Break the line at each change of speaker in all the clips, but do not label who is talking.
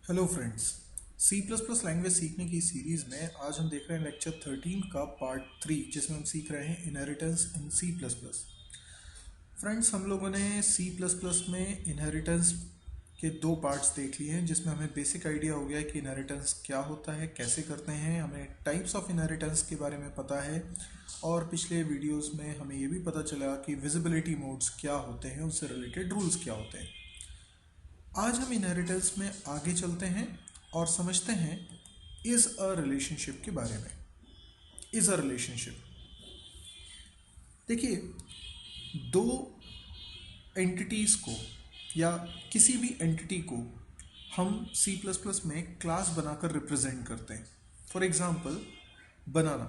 Hello friends. C plus plus language सीखने की series में आज हम देख रहे हैं लेक्चर 13 का पार्ट 3, जिसमें हम सीख रहे हैं inheritance in C plus plus. Friends, हम लोगों ने सी प्लस प्लस में इनहेरिटेंस के दो पार्ट्स देख लिए हैं, जिसमें हमें बेसिक आइडिया हो गया है कि इनहेरिटेंस क्या होता है, कैसे करते हैं, हमें टाइप्स ऑफ इनहेरिटेंस के बारे में पता है, और पिछले वीडियोस में हमें ये भी पता चला कि विजिबिलिटी मोड्स क्या होते हैं, उससे रिलेटेड रूल्स क्या होते हैं। आज हम इनहेरिटेंस में आगे चलते हैं और समझते हैं इज़ अ रिलेशनशिप के बारे में। इज़ अ रिलेशनशिप, देखिए, दो एंटिटीज़ को या किसी भी एंटिटी को हम सी प्लस प्लस में क्लास बनाकर रिप्रेजेंट करते हैं। For example, banana,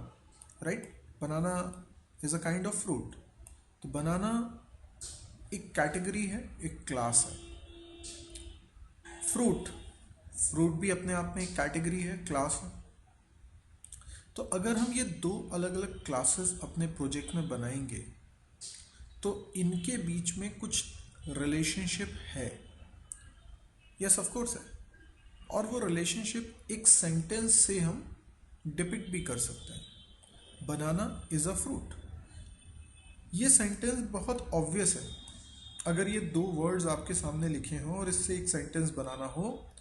right? Banana is a kind of fruit. तो बनाना एक कैटेगरी है, एक क्लास है। फ्रूट भी अपने आप में एक कैटेगरी है, क्लास है। तो अगर हम ये दो अलग अलग क्लासेस अपने प्रोजेक्ट में बनाएंगे तो इनके बीच में कुछ रिलेशनशिप है, यस ऑफ कोर्स है। और वो रिलेशनशिप एक सेंटेंस से हम डिपिक्ट भी कर सकते हैं। बनाना इज़ अ फ्रूट, ये सेंटेंस बहुत ऑब्वियस है। अगर ये दो वर्ड्स आपके सामने लिखे हों और इससे एक सेंटेंस बनाना हो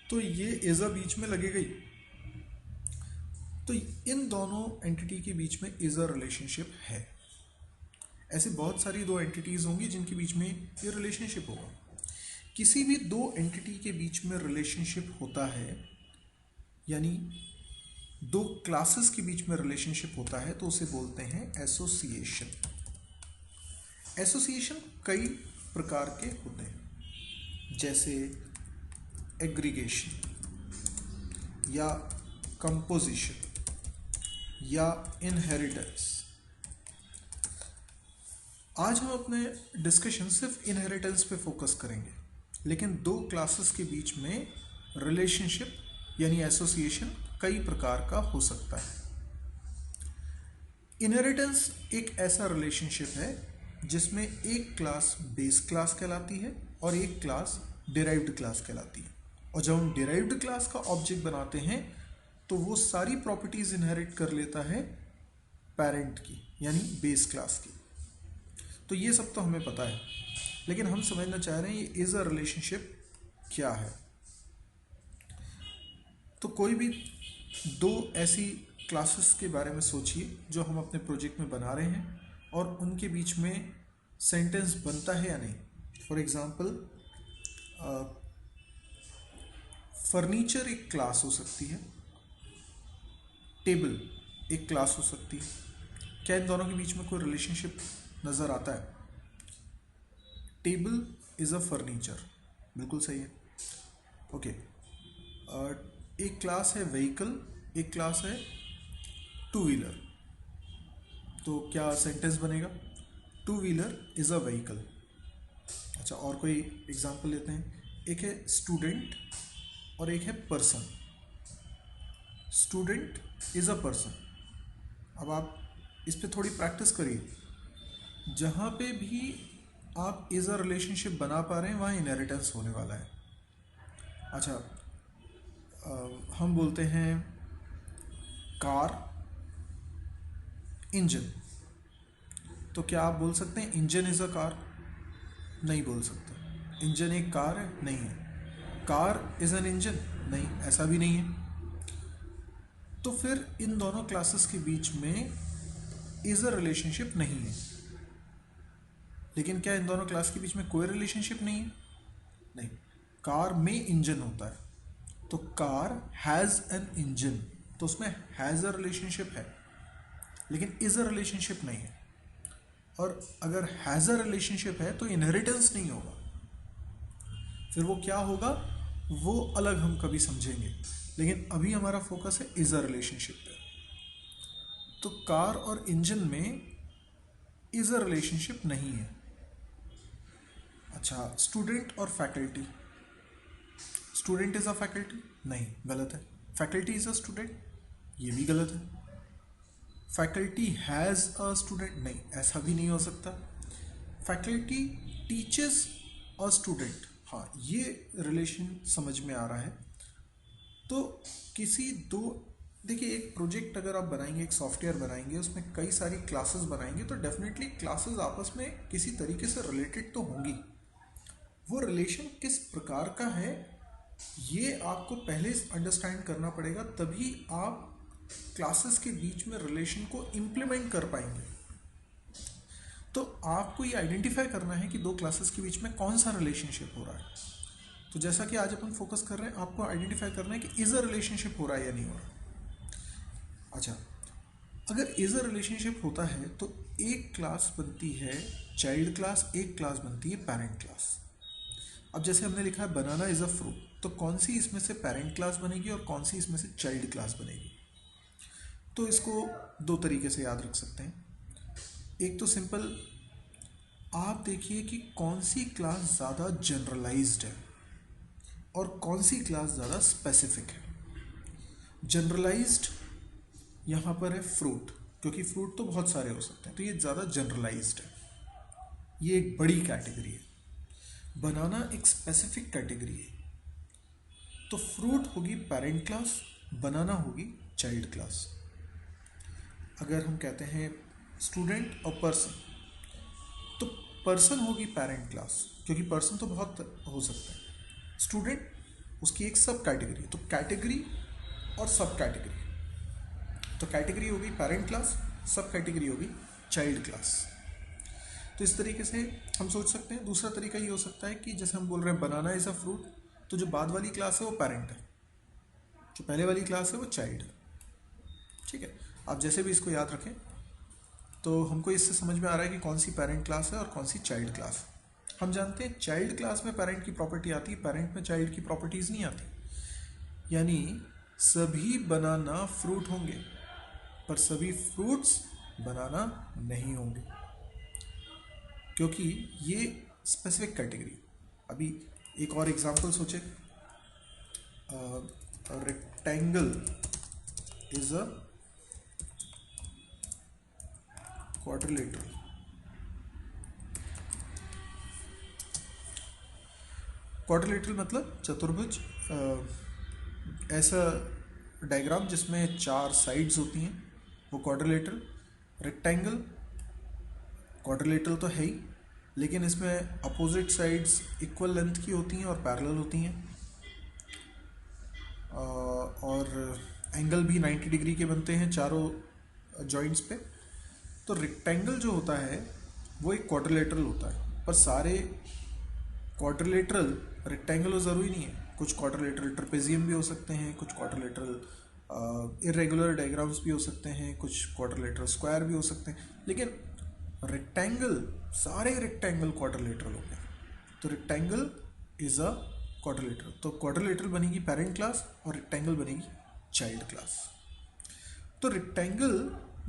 तो ये इज़ अ बीच में लगेगा ही। तो इन दोनों एंटिटी के बीच में इज़ अ रिलेशनशिप है। ऐसी बहुत सारी दो एंटिटीज़ होंगी जिनके बीच में ये रिलेशनशिप होगा। किसी भी दो एंटिटी के बीच में रिलेशनशिप होता है, यानी दो क्लासेस के बीच में रिलेशनशिप होता है, तो उसे बोलते हैं एसोसिएशन। एसोसिएशन कई प्रकार के होते हैं, जैसे एग्रीगेशन या कंपोजिशन या इनहेरिटेंस। आज हम अपने डिस्कशन सिर्फ इनहेरिटेंस पे फोकस करेंगे, लेकिन दो क्लासेस के बीच में रिलेशनशिप यानी एसोसिएशन कई प्रकार का हो सकता है। इनहेरिटेंस एक ऐसा रिलेशनशिप है जिसमें एक क्लास बेस क्लास कहलाती है और एक क्लास डिराइव्ड क्लास कहलाती है। और जब हम डिराइव्ड क्लास का ऑब्जेक्ट बनाते हैं तो वो सारी प्रॉपर्टीज इनहेरिट कर लेता है पेरेंट की, यानी बेस क्लास की। तो ये सब तो हमें पता है, लेकिन हम समझना चाह रहे हैं ये इज़ अ रिलेशनशिप क्या है। तो कोई भी दो ऐसी क्लासेस के बारे में सोचिए जो हम अपने प्रोजेक्ट में बना रहे हैं और उनके बीच में सेंटेंस बनता है या नहीं। फॉर एग्जांपल, फर्नीचर एक क्लास हो सकती है, टेबल एक क्लास हो सकती है। क्या इन दोनों के बीच में कोई रिलेशनशिप नज़र आता है? टेबल इज़ अ फर्नीचर, बिल्कुल सही है। ओके, एक क्लास है व्हीकल, एक क्लास है टू व्हीलर। तो क्या सेंटेंस बनेगा? Two wheeler is a vehicle. अच्छा, और कोई एग्जांपल लेते हैं। एक है स्टूडेंट और एक है person. Student is a person. अब आप इस पे थोड़ी प्रैक्टिस करिए। जहाँ पे भी आप इज़ अ रिलेशनशिप बना पा रहे हैं वहाँ इनहेरिटेंस होने वाला है। अच्छा, हम बोलते हैं कार, इंजन। तो क्या आप बोल सकते हैं इंजन इज़ अ कार? नहीं बोल सकते। इंजन एक कार है? नहीं है। Car is an engine? नहीं, ऐसा भी नहीं है। तो फिर इन दोनों क्लासेस के बीच में इज़ अ रिलेशनशिप नहीं है। लेकिन क्या इन दोनों क्लास के बीच में कोई रिलेशनशिप नहीं है? नहीं। कार में इंजन होता है, तो कार हैज़ एन इंजन, तो उसमें हैज़ अ रिलेशनशिप है, लेकिन इज़ अ रिलेशनशिप नहीं है। और अगर हैज़ अ रिलेशनशिप है तो इनहेरिटेंस नहीं होगा। फिर वो क्या होगा वो अलग हम कभी समझेंगे, लेकिन अभी हमारा फोकस है इज़ अ रिलेशनशिप पे। तो कार और इंजन में इज़ अ रिलेशनशिप नहीं है। अच्छा, स्टूडेंट और faculty. Student is a faculty? नहीं, गलत है। Faculty is a student? ये भी गलत है। Faculty has a student? नहीं, ऐसा भी नहीं हो सकता। फैकल्टी टीचर्स अ स्टूडेंट, हाँ, ये रिलेशन समझ में आ रहा है। तो किसी दो, देखिए एक प्रोजेक्ट अगर आप बनाएंगे, एक सॉफ्टवेयर बनाएंगे, उसमें कई सारी क्लासेस बनाएंगे, तो डेफिनेटली क्लासेस आपस में किसी तरीके से रिलेटेड तो होंगी। वो रिलेशन किस प्रकार का है ये आपको पहले अंडरस्टैंड करना पड़ेगा, तभी आप क्लासेस के बीच में रिलेशन को इम्प्लीमेंट कर पाएंगे। तो आपको ये आइडेंटिफाई करना है कि दो क्लासेस के बीच में कौन सा रिलेशनशिप हो रहा है। तो जैसा कि आज अपन फोकस कर रहे हैं, आपको आइडेंटिफाई करना है कि इज अ रिलेशनशिप हो रहा है या नहीं हो रहा। अच्छा, अगर इज अ रिलेशनशिप होता है तो एक क्लास बनती है चाइल्ड क्लास, एक क्लास बनती है पेरेंट क्लास। अब जैसे हमने लिखा है बनाना इज अ फ्रूट, तो कौन सी इसमें से पेरेंट क्लास बनेगी और कौन सी इसमें से चाइल्ड क्लास बनेगी। तो इसको दो तरीके से याद रख सकते हैं। एक तो सिंपल, आप देखिए कि कौन सी क्लास ज़्यादा जनरलाइज्ड है और कौन सी क्लास ज़्यादा स्पेसिफिक है। जनरलाइज्ड यहाँ पर है फ्रूट, क्योंकि फ्रूट तो बहुत सारे हो सकते हैं, तो ये ज़्यादा जनरलाइज्ड है, ये एक बड़ी कैटेगरी है। बनाना एक स्पेसिफिक कैटेगरी है, तो फ्रूट होगी पेरेंट क्लास, बनाना होगी चाइल्ड क्लास। अगर हम कहते हैं स्टूडेंट और पर्सन, तो पर्सन होगी पेरेंट क्लास, क्योंकि पर्सन तो बहुत हो सकता है। स्टूडेंट उसकी एक सब कैटेगरी, तो कैटेगरी और सब कैटेगरी, तो कैटेगरी होगी पेरेंट क्लास, सब कैटेगरी होगी चाइल्ड क्लास। तो इस तरीके से हम सोच सकते हैं। दूसरा तरीका ये हो सकता है कि जैसे हम बोल रहे हैं बनाना इज अ फ्रूट, तो जो बाद वाली क्लास है वो पेरेंट है, जो पहले वाली क्लास है वो चाइल्ड है। ठीक है, आप जैसे भी इसको याद रखें, तो हमको इससे समझ में आ रहा है कि कौन सी पेरेंट क्लास है और कौन सी चाइल्ड क्लास है। हम जानते हैं चाइल्ड क्लास में पेरेंट की प्रॉपर्टी आती है, पेरेंट में चाइल्ड की प्रॉपर्टीज़ नहीं आती। यानी सभी बनाना फ्रूट होंगे पर सभी फ्रूट्स बनाना नहीं होंगे, क्योंकि ये स्पेसिफिक कैटेगरी। अभी एक और एग्जांपल सोचे, rectangle is a quadrilateral. Quadrilateral मतलब चतुर्भुज, ऐसा डायग्राम जिसमें चार साइड्स होती हैं, वो क्वाड्रिलेटरल। रेक्टेंगल क्वाड्रिलेटरल तो है ही, लेकिन इसमें अपोजिट साइड्स इक्वल लेंथ की होती हैं और पैरेलल होती हैं, और एंगल भी 90 डिग्री के बनते हैं चारों जॉइंट्स पे। तो रेक्टेंगल जो होता है वो एक क्वाड्रिलेटरल होता है, पर सारे क्वाड्रिलेटरल रेक्टेंगल ज़रूरी नहीं है। कुछ क्वाड्रिलेटरल ट्रेपेजियम भी हो सकते हैं, कुछ क्वाड्रिलेटरल इरेगुलर डायग्राम्स भी हो सकते हैं, कुछ क्वाड्रिलेटरल स्क्वायर भी हो सकते हैं, लेकिन रेक्टेंगल, सारे रेक्टेंगल क्वाड्रिलेटरल हो गए। तो रेक्टेंगल इज अ क्वाड्रिलेटरल। तो क्वाड्रिलेटरल बनेगी पेरेंट क्लास और रेक्टेंगल बनेगी चाइल्ड क्लास। तो रेक्टेंगल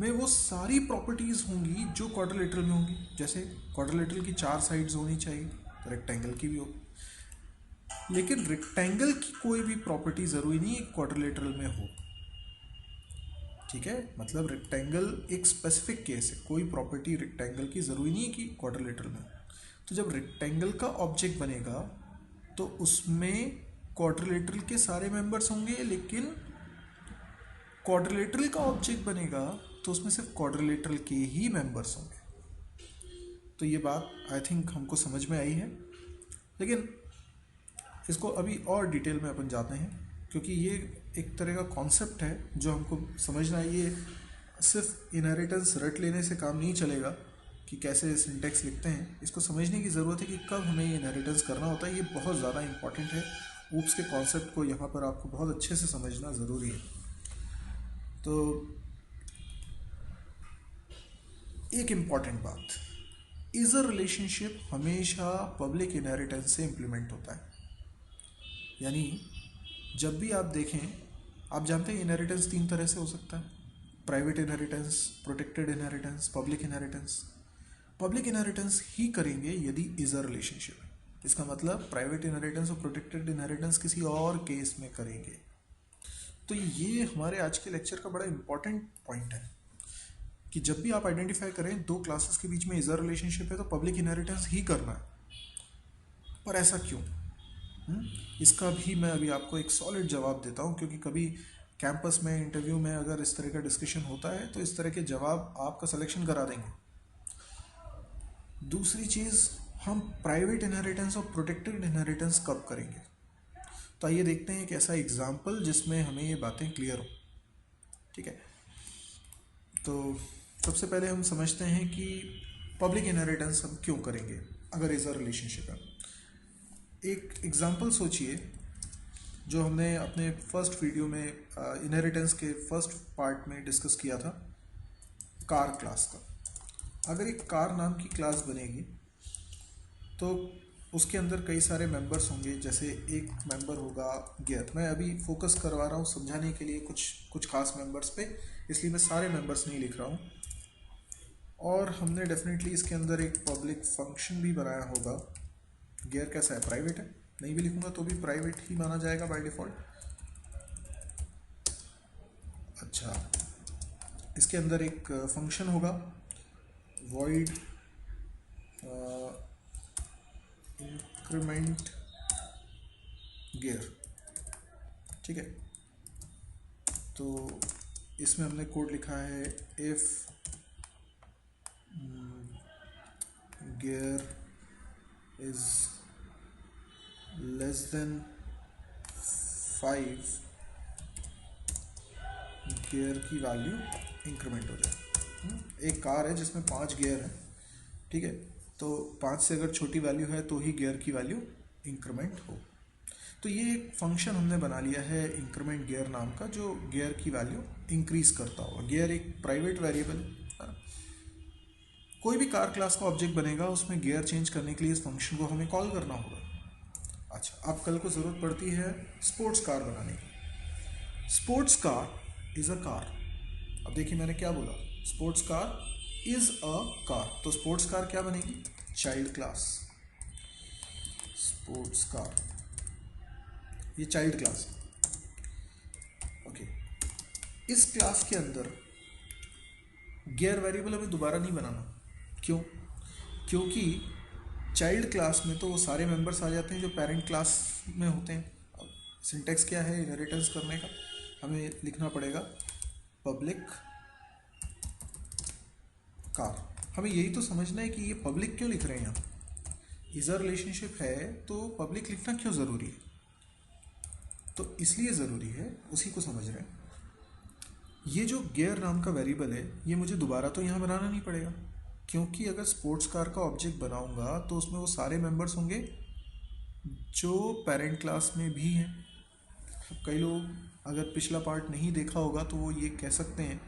में वो सारी प्रॉपर्टीज़ होंगी जो क्वाड्रिलेटरल में होंगी। जैसे क्वाड्रिलेटरल की चार साइड्स होनी चाहिए, तो रेक्टेंगल की भी होगी। लेकिन रेक्टेंगल की कोई भी प्रॉपर्टी ज़रूरी नहीं है क्वाड्रिलेटरल में हो। ठीक है, मतलब रेक्टेंगल एक स्पेसिफिक केस है, कोई प्रॉपर्टी रेक्टेंगल की ज़रूरी नहीं है कि क्वाड्रिलेटरल में। तो जब रेक्टेंगल का ऑब्जेक्ट बनेगा तो उसमें क्वाड्रिलेटरल के सारे मेंबर्स होंगे, लेकिन क्वाड्रिलेटरल का ऑब्जेक्ट बनेगा तो उसमें सिर्फ क्वाड्रिलेटरल के ही मेंबर्स होंगे। तो ये बात आई थिंक हमको समझ में आई है, लेकिन इसको अभी और डिटेल में अपन जाते हैं, क्योंकि ये एक तरह का कॉन्सेप्ट है जो हमको समझना है। ये सिर्फ इनहेरिटेंस रट लेने से काम नहीं चलेगा कि कैसे सिंटेक्स लिखते हैं, इसको समझने की ज़रूरत है कि कब हमें ये इनहेरिटेंस करना होता है। ये बहुत ज़्यादा इंपॉर्टेंट है। ऊप्स के कॉन्सेप्ट को यहाँ पर आपको बहुत अच्छे से समझना ज़रूरी है। तो एक इम्पॉर्टेंट बात, इज अ रिलेशनशिप हमेशा पब्लिक इनहेरिटेंस से इम्प्लीमेंट होता है। यानी जब भी आप देखें, आप जानते हैं इनहेरिटेंस तीन तरह से हो सकता है, private inheritance, protected inheritance, public inheritance. Public inheritance ही करेंगे यदि इज अ रिलेशनशिप है। इसका मतलब प्राइवेट इनहेरिटेंस और प्रोटेक्टेड इनहेरिटेंस किसी और केस में करेंगे। तो ये हमारे आज के लेक्चर का बड़ा इंपॉर्टेंट पॉइंट है कि जब भी आप आइडेंटिफाई करें दो क्लासेस के बीच में इज अ रिलेशनशिप है तो पब्लिक इनहेरिटेंस ही करना है। पर ऐसा क्यों? इसका भी मैं अभी आपको एक सॉलिड जवाब देता हूँ, क्योंकि कभी कैंपस में इंटरव्यू में अगर इस तरह का डिस्कशन होता है तो इस तरह के जवाब आपका सिलेक्शन करा देंगे। दूसरी चीज़, हम प्राइवेट इनहेरिटेंस और प्रोटेक्टेड इनहेरिटेंस कब करेंगे। तो आइए देखते हैं एक ऐसा एग्जाम्पल जिसमें हमें ये बातें क्लियर हो। ठीक है, तो सबसे पहले हम समझते हैं कि पब्लिक इनहेरिटेंस हम क्यों करेंगे अगर इज़ अ रिलेशनशिप है। एक एग्जाम्पल सोचिए जो हमने अपने फर्स्ट वीडियो में इनहेरिटेंस के फर्स्ट पार्ट में डिस्कस किया था, कार क्लास का। अगर एक कार नाम की क्लास बनेगी तो उसके अंदर कई सारे मेंबर्स होंगे। जैसे एक मेंबर होगा गियर। मैं अभी फोकस करवा रहा हूँ समझाने के लिए कुछ खास मेंबर्स पे, इसलिए मैं सारे मेंबर्स नहीं लिख रहा हूँ। और हमने डेफिनेटली इसके अंदर एक पब्लिक फंक्शन भी बनाया होगा। गियर कैसा है, प्राइवेट है, नहीं भी लिखूंगा तो भी प्राइवेट ही माना जाएगा बाय डिफ़ॉल्ट। अच्छा, इसके अंदर एक फंक्शन होगा void इंक्रीमेंट गियर। ठीक है, तो इसमें हमने कोड लिखा है if gear is less than 5, gear की वैल्यू इंक्रीमेंट हो जाए। एक कार है जिसमें 5 गियर है। ठीक है, तो 5 से अगर छोटी वैल्यू है तो ही गियर की वैल्यू इंक्रीमेंट हो। तो ये एक फंक्शन हमने बना लिया है इंक्रीमेंट गियर नाम का, जो गियर की वैल्यू इंक्रीज करता होगा। गियर एक प्राइवेट वेरिएबल है। कोई भी कार क्लास का ऑब्जेक्ट बनेगा, उसमें गियर चेंज करने के लिए इस फंक्शन को हमें कॉल करना होगा। अच्छा, अब कल को ज़रूरत पड़ती है स्पोर्ट्स कार बनाने की। Sports car is a car. अब देखिए मैंने क्या बोला, sports car is a car. तो स्पोर्ट्स कार क्या बनेगी, चाइल्ड क्लास। स्पोर्ट्स कार ये चाइल्ड क्लास। ओके, इस क्लास के अंदर गियर वेरिएबल हमें दोबारा नहीं बनाना। क्यों? क्योंकि चाइल्ड क्लास में तो वो सारे मेंबर्स आ जाते हैं जो पेरेंट क्लास में होते हैं। अब सिंटेक्स क्या है इनहेरिटेंस करने का, हमें लिखना पड़ेगा पब्लिक कार। हमें यही तो समझना है कि ये पब्लिक क्यों लिख रहे हैं यहाँ। इज़ अ रिलेशनशिप है तो पब्लिक लिखना क्यों ज़रूरी है, तो इसलिए ज़रूरी है, उसी को समझ रहे हैं। ये जो गियर नाम का वेरिएबल है ये मुझे दोबारा तो यहाँ बनाना नहीं पड़ेगा, क्योंकि अगर स्पोर्ट्स कार का ऑब्जेक्ट बनाऊंगा तो उसमें वो सारे मेंबर्स होंगे जो पेरेंट क्लास में भी हैं। कई लोग अगर पिछला पार्ट नहीं देखा होगा तो वो ये कह सकते हैं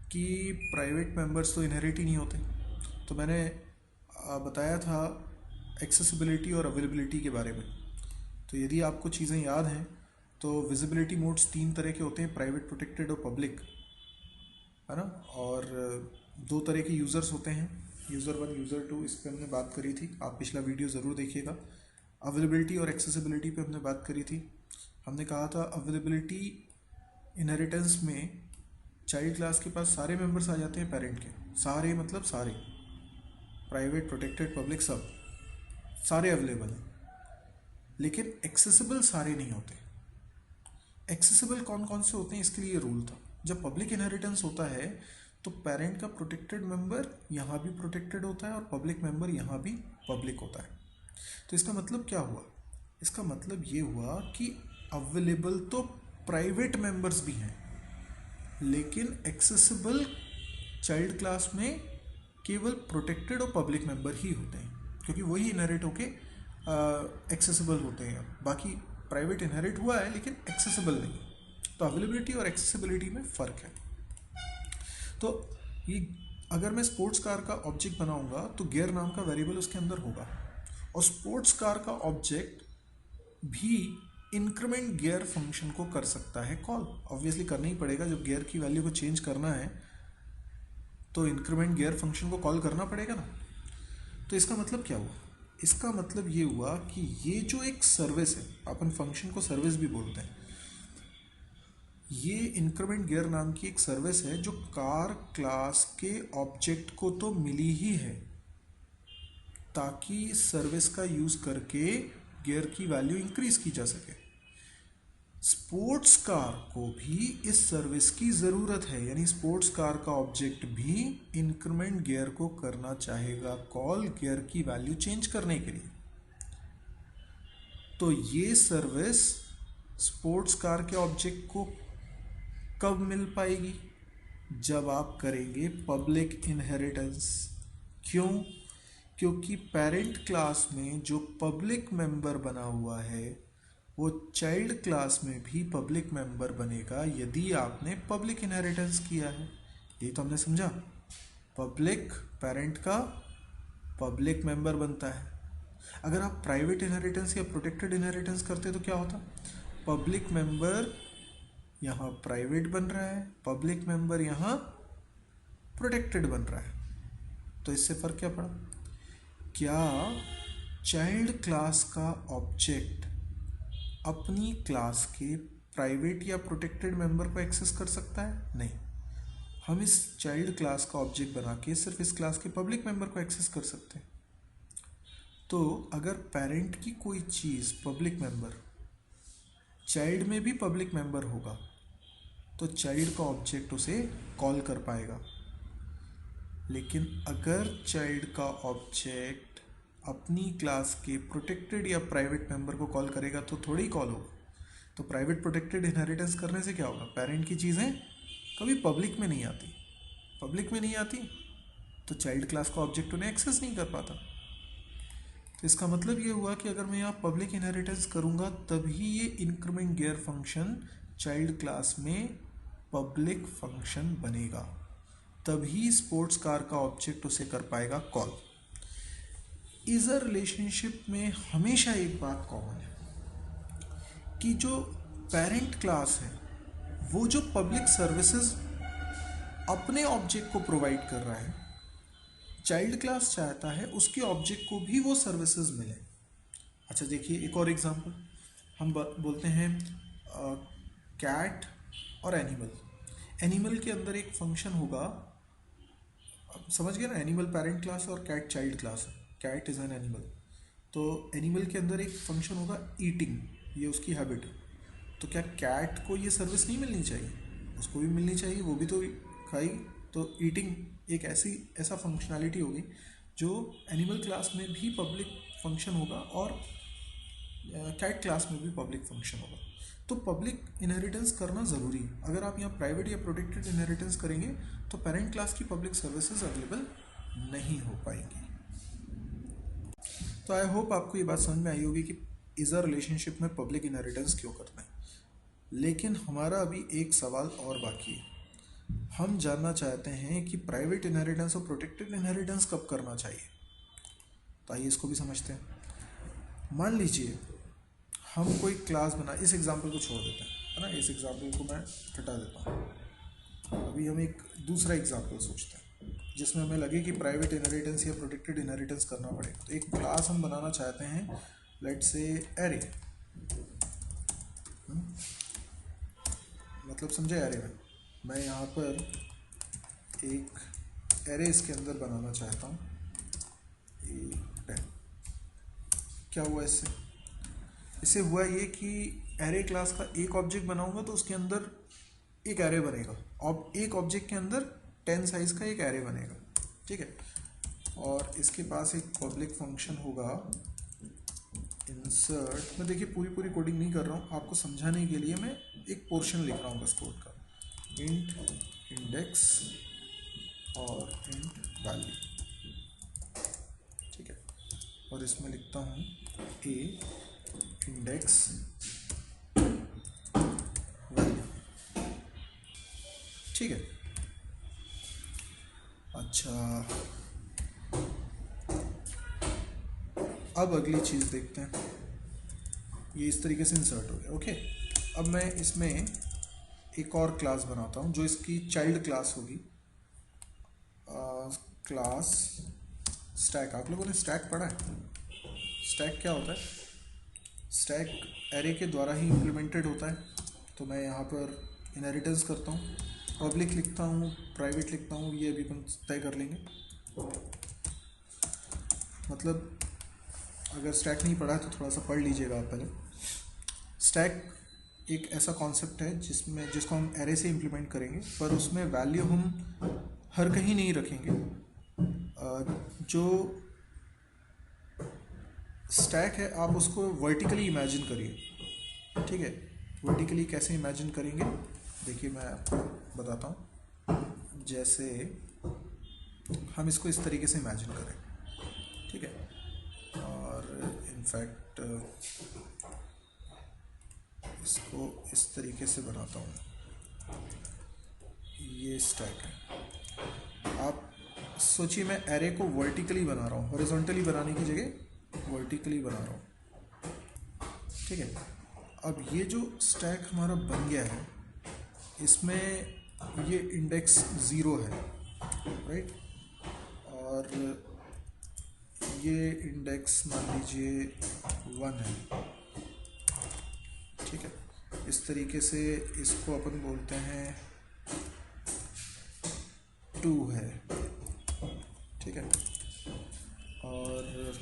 कि प्राइवेट मेंबर्स तो इनहेरिट ही नहीं होते। तो मैंने बताया था एक्सेसिबिलिटी और अवेलेबिलिटी के बारे में। तो यदि आपको चीज़ें याद हैं तो विजिबिलिटी मोड्स 3 तरह के होते हैं, प्राइवेट, प्रोटेक्टेड और पब्लिक, है ना। और 2 तरह के यूज़र्स होते हैं, यूज़र 1 यूज़र 2। इस पर हमने बात करी थी, आप पिछला वीडियो ज़रूर देखिएगा। अवेलेबिलिटी और एक्सेसिबिलिटी पे हमने बात करी थी। हमने कहा था अवेलेबिलिटी इनहेरिटेंस में चाइल्ड क्लास के पास सारे मेंबर्स आ जाते हैं पेरेंट के, सारे मतलब सारे, प्राइवेट, प्रोटेक्टेड, पब्लिक, सब सारे अवेलेबल हैं। लेकिन एक्सेसिबल सारे नहीं होते। एक्सेसिबल कौन कौन से होते हैं, इसके लिए रूल था। जब पब्लिक इनहेरिटेंस होता है तो पेरेंट का प्रोटेक्टेड मेंबर यहाँ भी प्रोटेक्टेड होता है और पब्लिक मेंबर यहाँ भी पब्लिक होता है। तो इसका मतलब क्या हुआ, इसका मतलब ये हुआ कि अवेलेबल तो प्राइवेट मेंबर्स भी हैं, लेकिन एक्सेसिबल चाइल्ड क्लास में केवल प्रोटेक्टेड और पब्लिक मेंबर ही होते हैं, क्योंकि वही इनहेरिट होके एक्सेसिबल होते हैं। बाकी प्राइवेट इनहेरिट हुआ है लेकिन एक्सेसिबल नहीं। तो अवेलेबिलिटी और एक्सेसिबिलिटी में फ़र्क है। तो ये अगर मैं स्पोर्ट्स कार का ऑब्जेक्ट बनाऊंगा तो गियर नाम का वेरिएबल उसके अंदर होगा, और स्पोर्ट्स कार का ऑब्जेक्ट भी इंक्रीमेंट गियर फंक्शन को कर सकता है कॉल। ऑब्वियसली करना ही पड़ेगा, जब गियर की वैल्यू को चेंज करना है तो इंक्रीमेंट गियर फंक्शन को कॉल करना पड़ेगा ना। तो इसका मतलब क्या हुआ, इसका मतलब ये हुआ कि ये जो एक सर्विस है, अपन फंक्शन को सर्विस भी बोलते हैं, ये इंक्रीमेंट गियर नाम की एक सर्विस है जो कार क्लास के ऑब्जेक्ट को तो मिली ही है, ताकि इस सर्विस का यूज़ करके गियर की वैल्यू इंक्रीज की जा सके। स्पोर्ट्स कार को भी इस सर्विस की ज़रूरत है, यानी स्पोर्ट्स कार का ऑब्जेक्ट भी इंक्रीमेंट गियर को करना चाहेगा कॉल गियर की वैल्यू चेंज करने के लिए। तो ये सर्विस स्पोर्ट्स कार के ऑब्जेक्ट को कब मिल पाएगी? जब आप करेंगे पब्लिक इनहेरिटेंस। क्यों? क्योंकि पेरेंट क्लास में जो पब्लिक मेंबर बना हुआ है वो चाइल्ड क्लास में भी पब्लिक मेंबर बनेगा यदि आपने पब्लिक इनहेरिटेंस किया है। ये तो हमने समझा, पब्लिक पेरेंट का पब्लिक मेंबर बनता है। अगर आप प्राइवेट इनहेरिटेंस या प्रोटेक्टेड इनहेरिटेंस करते तो क्या होता? पब्लिक मेंबर यहाँ प्राइवेट बन रहा है, पब्लिक मेंबर यहाँ प्रोटेक्टेड बन रहा है। तो इससे फर्क क्या पड़ा? क्या चाइल्ड क्लास का ऑब्जेक्ट अपनी क्लास के प्राइवेट या प्रोटेक्टेड मेंबर को एक्सेस कर सकता है? नहीं। हम इस चाइल्ड क्लास का ऑब्जेक्ट बना के सिर्फ इस क्लास के पब्लिक मेंबर को एक्सेस कर सकते हैं। तो अगर पेरेंट की कोई चीज़ पब्लिक मेंबर चाइल्ड में भी पब्लिक मेंबर होगा तो चाइल्ड का ऑब्जेक्ट उसे कॉल कर पाएगा। लेकिन अगर चाइल्ड का ऑब्जेक्ट अपनी क्लास के प्रोटेक्टेड या प्राइवेट मेंबर को कॉल करेगा तो थोड़ी ही कॉल होगा। तो प्राइवेट प्रोटेक्टेड इनहेरिटेंस करने से क्या होगा? पेरेंट की चीज़ें कभी पब्लिक में नहीं आती। पब्लिक में नहीं आती तो चाइल्ड क्लास का ऑब्जेक्ट उन्हें एक्सेस नहीं कर पाता। तो इसका मतलब ये हुआ कि अगर मैं यहाँ पब्लिक इनहेरिटेंस करूँगा तभी ये increment gear function child class में पब्लिक फंक्शन बनेगा, तभी स्पोर्ट्स कार का ऑब्जेक्ट उसे कर पाएगा कॉल। इस रिलेशनशिप में हमेशा एक बात कॉमन है कि जो पेरेंट क्लास है वो जो पब्लिक सर्विसेज अपने ऑब्जेक्ट को प्रोवाइड कर रहा है, चाइल्ड क्लास चाहता है उसके ऑब्जेक्ट को भी वो सर्विसेज मिले। अच्छा देखिए एक और एग्जांपल, हम बोलते हैं कैट और एनिमल। एनिमल के अंदर एक फंक्शन होगा, समझ गए ना? एनिमल पेरेंट क्लास और कैट चाइल्ड क्लास है। Cat is an animal. तो एनिमल के अंदर एक फंक्शन होगा ईटिंग, ये उसकी हैबिट है। तो क्या कैट को ये सर्विस नहीं मिलनी चाहिए? उसको भी मिलनी चाहिए, वो भी तो खाई। तो ईटिंग एक ऐसा फंक्शनैलिटी होगी जो एनिमल क्लास में भी पब्लिक फंक्शन होगा और कैट क्लास में भी पब्लिक फंक्शन होगा। तो पब्लिक इनहेरिटेंस करना ज़रूरी है। अगर आप यहाँ प्राइवेट या प्रोटेक्टेड इनहेरिटेंस करेंगे तो पेरेंट क्लास की पब्लिक सर्विसेज अवेलेबल नहीं हो पाएंगी। तो आई होप आपको ये बात समझ में आई होगी कि इस रिलेशनशिप में पब्लिक इनहेरिटेंस क्यों करना है। लेकिन हमारा अभी एक सवाल और बाकी है। हम जानना चाहते हैं कि प्राइवेट इनहेरिटेंस और प्रोटेक्टेड इनहेरिटेंस कब करना चाहिए। तो आइए इसको भी समझते हैं। मान लीजिए हम कोई क्लास बना, इस एग्जाम्पल को छोड़ देते हैं, है ना? इस एग्जाम्पल को मैं हटा देता हूँ। अभी हम एक दूसरा एग्जाम्पल सोचते हैं जिसमें हमें लगे कि प्राइवेट इनहेरिटेंस या प्रोटेक्टेड इनहेरिटेंस करना पड़ेगा। तो एक क्लास हम बनाना चाहते हैं, लेट्स से एरे, मतलब समझे एरे में। मैं यहाँ पर एक एरे इसके अंदर बनाना चाहता हूँ। क्या हुआ इससे हुआ ये कि एरे क्लास का एक ऑब्जेक्ट बनाऊंगा तो उसके अंदर एक एरे बनेगा, और एक ऑब्जेक्ट के अंदर 10 साइज का एक एरे बनेगा, ठीक है। और इसके पास एक पब्लिक फंक्शन होगा इंसर्ट। मैं देखिए पूरी कोडिंग नहीं कर रहा हूँ, आपको समझाने के लिए मैं एक पोर्शन लिख रहा हूँ बस कोड का। इंट इंडेक्स और इंट वैल्यू, ठीक है। और इसमें लिखता हूँ ए इंडेक्स वैल्यू, ठीक है। अच्छा अब अगली चीज़ देखते हैं। ये इस तरीके से इंसर्ट हो गया, ओके। अब मैं इसमें एक और क्लास बनाता हूँ जो इसकी चाइल्ड क्लास होगी। Class stack. आप लोगों ने स्टैक पढ़ा है? स्टैक क्या होता है? स्टैक एरे के द्वारा ही इम्प्लीमेंटेड होता है। तो मैं यहाँ पर इनहेरिटेंस करता हूँ, पब्लिक लिखता हूँ, प्राइवेट लिखता हूँ, ये अभी अपन तय कर लेंगे। मतलब अगर स्टैक नहीं पढ़ा है तो थोड़ा सा पढ़ लीजिएगा आप पहले। स्टैक एक ऐसा कॉन्सेप्ट है जिसको हम एरे से इम्प्लीमेंट करेंगे, पर उसमें वैल्यू हम हर कहीं नहीं रखेंगे। जो स्टैक है आप उसको वर्टिकली इमेजिन करिए, ठीक है। वर्टिकली कैसे इमेजिन करेंगे देखिए, मैं आपको बताता हूँ। जैसे हम इसको इस तरीके से इमेजिन करें, ठीक है, और इनफैक्ट इसको इस तरीके से बनाता हूँ। ये स्टैक है। आप सोचिए मैं एरे को वर्टिकली बना रहा हूँ, हॉरिजॉन्टली बनाने की जगह वर्टिकली बना रहा हूँ, ठीक है। अब ये जो स्टैक हमारा बन गया है, इसमें ये इंडेक्स 0 है, राइट, और ये इंडेक्स मान लीजिए 1 है, ठीक है। इस तरीके से इसको अपन बोलते हैं 2 है, ठीक है, और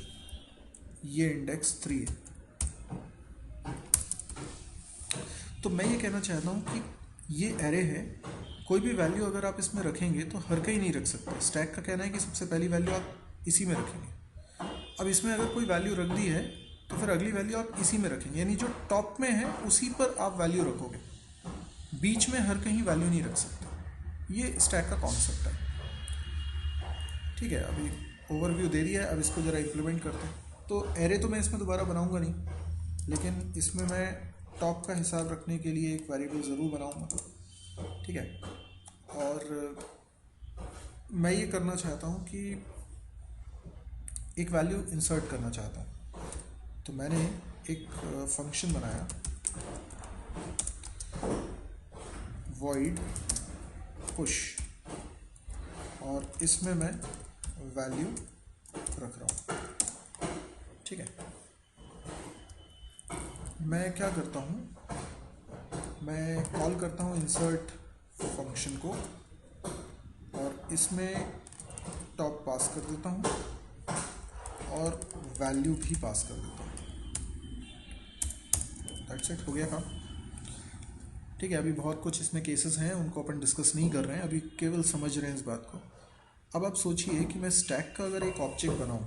ये इंडेक्स 3 है। तो मैं ये कहना चाहता हूँ कि ये एरे है, कोई भी वैल्यू अगर आप इसमें रखेंगे तो हर कहीं नहीं रख सकते। स्टैक का कहना है कि सबसे पहली वैल्यू आप इसी में रखेंगे। अब इसमें अगर कोई वैल्यू रख दी है तो फिर अगली वैल्यू आप इसी में रखेंगे, यानी जो टॉप में है उसी पर आप वैल्यू रखोगे, बीच में हर कहीं वैल्यू नहीं रख सकते। ये स्टैक का कॉन्सेप्ट है, ठीक है। अभी ओवरव्यू दे दिया है, अब इसको ज़रा इम्प्लीमेंट करते हैं। तो एरे तो मैं इसमें दोबारा बनाऊंगा नहीं, लेकिन इसमें मैं टॉप का हिसाब रखने के लिए एक वेरिएबल ज़रूर बनाऊंगा, ठीक है। और मैं ये करना चाहता हूँ कि एक वैल्यू इंसर्ट करना चाहता हूँ। तो मैंने एक फंक्शन बनाया, void push, और इसमें मैं वैल्यू रख रहा हूँ, ठीक है। मैं क्या करता हूँ, मैं कॉल करता हूँ इंसर्ट फंक्शन को, और इसमें टॉप पास कर देता हूँ और वैल्यू भी पास कर देता हूँ। दैट्स इट, हो गया काम, ठीक है। अभी बहुत कुछ इसमें केसेस हैं, उनको अपन डिस्कस नहीं कर रहे हैं, अभी केवल समझ रहे हैं इस बात को। अब आप सोचिए कि मैं स्टैक का अगर एक ऑब्जेक्ट बनाऊं,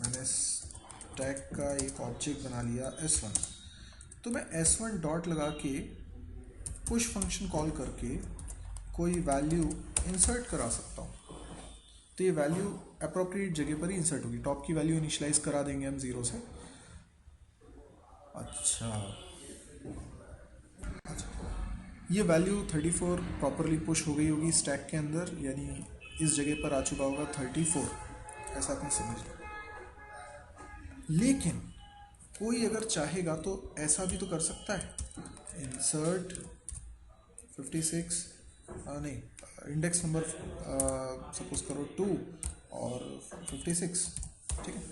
मैंने स्टैक का एक ऑब्जेक्ट बना लिया S1, तो मैं S1 डॉट लगा के पुश फंक्शन कॉल करके कोई वैल्यू इंसर्ट करा सकता हूँ। तो ये वैल्यू अप्रोप्रिएट जगह पर ही इंसर्ट होगी। टॉप की वैल्यू इनिशियलाइज करा देंगे हम 0 से। अच्छा, ये वैल्यू 34 प्रॉपरली पुश हो गई होगी स्टैक के अंदर, यानी इस जगह पर आ चुका होगा 34, ऐसा आपने समझ लिया। लेकिन कोई अगर चाहेगा तो ऐसा भी तो कर सकता है, इंसर्ट 56 नहीं, इंडेक्स नंबर सपोज करो 2 और 56, ठीक है।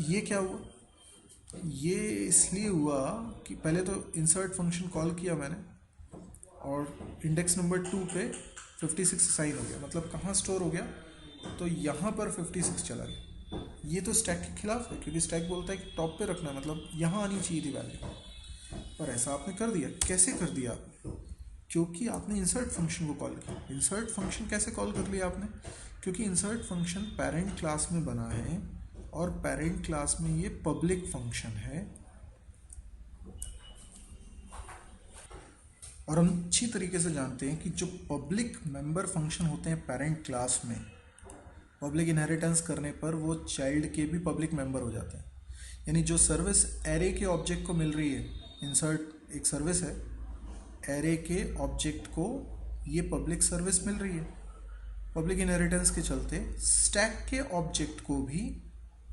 ये क्या हुआ, ये इसलिए हुआ कि पहले तो इंसर्ट फंक्शन कॉल किया मैंने और इंडेक्स नंबर 2 पे 56 असाइन हो गया, मतलब कहाँ स्टोर हो गया, तो यहाँ पर 56 चला गया। ये तो स्टैक के खिलाफ है, क्योंकि स्टैक बोलता है कि टॉप पे रखना है, मतलब यहाँ आनी चाहिए थी वैल्यू, पर ऐसा आपने कर दिया। कैसे कर दिया आपने, क्योंकि आपने इंसर्ट फंक्शन को कॉल किया। इंसर्ट फंक्शन कैसे कॉल कर लिया आपने, क्योंकि इंसर्ट फंक्शन पेरेंट क्लास में बना है और पेरेंट क्लास में ये पब्लिक फंक्शन है, और हम अच्छी तरीके से जानते हैं कि जो पब्लिक मेंबर फंक्शन होते हैं पेरेंट क्लास में, पब्लिक इनहेरिटेंस करने पर वो चाइल्ड के भी पब्लिक मेंबर हो जाते हैं। यानी जो सर्विस एरे के ऑब्जेक्ट को मिल रही है, इंसर्ट एक सर्विस है, एरे के ऑब्जेक्ट को ये पब्लिक सर्विस मिल रही है। पब्लिक इनहेरिटेंस के चलते स्टैक के ऑब्जेक्ट को भी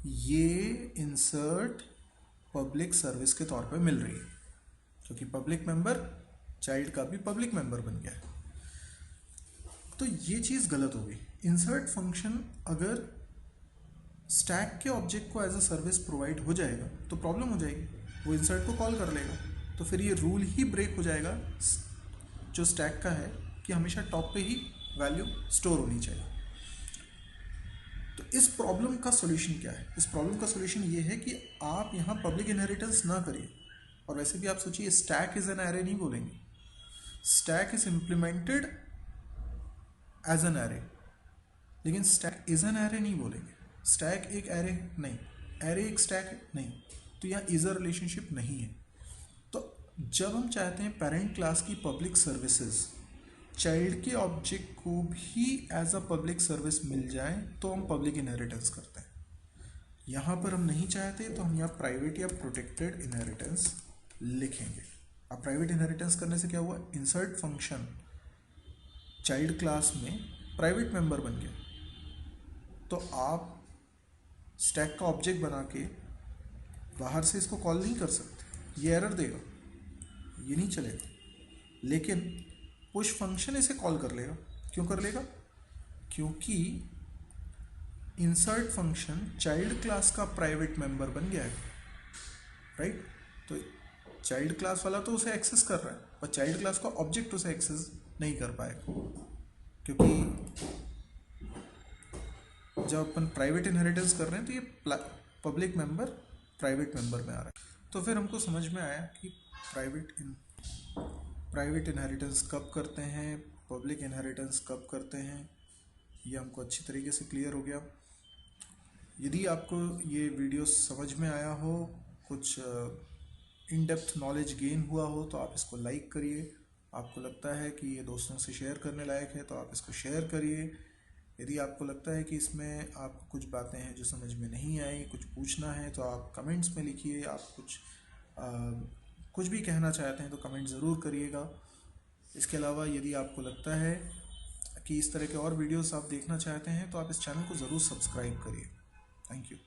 ये इंसर्ट पब्लिक सर्विस के तौर पे मिल रही है, क्योंकि पब्लिक मेंबर चाइल्ड का भी पब्लिक मेंबर बन गया है। तो ये चीज़ गलत हो गई। इंसर्ट फंक्शन अगर स्टैक के ऑब्जेक्ट को एज अ सर्विस प्रोवाइड हो जाएगा तो प्रॉब्लम हो जाएगी, वो इंसर्ट को कॉल कर लेगा, तो फिर ये रूल ही ब्रेक हो जाएगा जो स्टैक का है कि हमेशा टॉप पे ही वैल्यू स्टोर होनी चाहिए। तो इस प्रॉब्लम का सॉल्यूशन क्या है? इस प्रॉब्लम का सॉल्यूशन ये है कि आप यहाँ पब्लिक इनहेरिटेंस ना करिए। और वैसे भी आप सोचिए, स्टैक इज एन एरे नहीं बोलेंगे, stack is implemented as an array, लेकिन स्टैक इज एन एरे नहीं बोलेंगे। स्टैक एक एरे नहीं, एरे एक स्टैक नहीं, तो यहाँ इज अ रिलेशनशिप नहीं है। तो जब हम चाहते हैं पेरेंट क्लास की पब्लिक सर्विसेज चाइल्ड के ऑब्जेक्ट को भी एज अ पब्लिक सर्विस मिल जाए, तो हम पब्लिक इनहेरिटेंस करते हैं। यहाँ पर हम नहीं चाहते, तो हम यहाँ प्राइवेट या प्रोटेक्टेड इनहेरिटेंस लिखेंगे। अब प्राइवेट इनहेरिटेंस करने से क्या हुआ? इंसर्ट फंक्शन चाइल्ड क्लास में प्राइवेट मेंबर बन गया, तो आप स्टैक का ऑब्जेक्ट बना के बाहर से इसको कॉल नहीं कर सकते, ये एरर देगा, ये नहीं चलेगा। लेकिन पुश फंक्शन इसे कॉल कर लेगा। क्यों कर लेगा? क्योंकि इंसर्ट फंक्शन चाइल्ड क्लास का प्राइवेट मेंबर बन गया है, राइट? तो चाइल्ड क्लास वाला तो उसे एक्सेस कर रहा है, पर चाइल्ड क्लास का ऑब्जेक्ट उसे एक्सेस नहीं कर पाएगा, क्योंकि जब अपन प्राइवेट इनहेरिटेंस कर रहे हैं तो ये पब्लिक मेंबर प्राइवेट मेंबर में आ रहा है। तो फिर हमको समझ में आया कि प्राइवेट इनहेरिटेंस कब करते हैं, पब्लिक इनहेरिटेंस कब करते हैं, ये हमको अच्छी तरीके से क्लियर हो गया। यदि आपको ये वीडियो समझ में आया हो, कुछ इन डेप्थ नॉलेज गेन हुआ हो, तो आप इसको लाइक करिए। आपको लगता है कि ये दोस्तों से शेयर करने लायक है, तो आप इसको शेयर करिए। यदि आपको लगता है कि इसमें आपको कुछ बातें हैं जो समझ में नहीं आई, कुछ पूछना है, तो आप कमेंट्स में लिखिए। आप कुछ भी कहना चाहते हैं तो कमेंट ज़रूर करिएगा। इसके अलावा यदि आपको लगता है कि इस तरह के और वीडियोस आप देखना चाहते हैं, तो आप इस चैनल को ज़रूर सब्सक्राइब करिए। Thank you.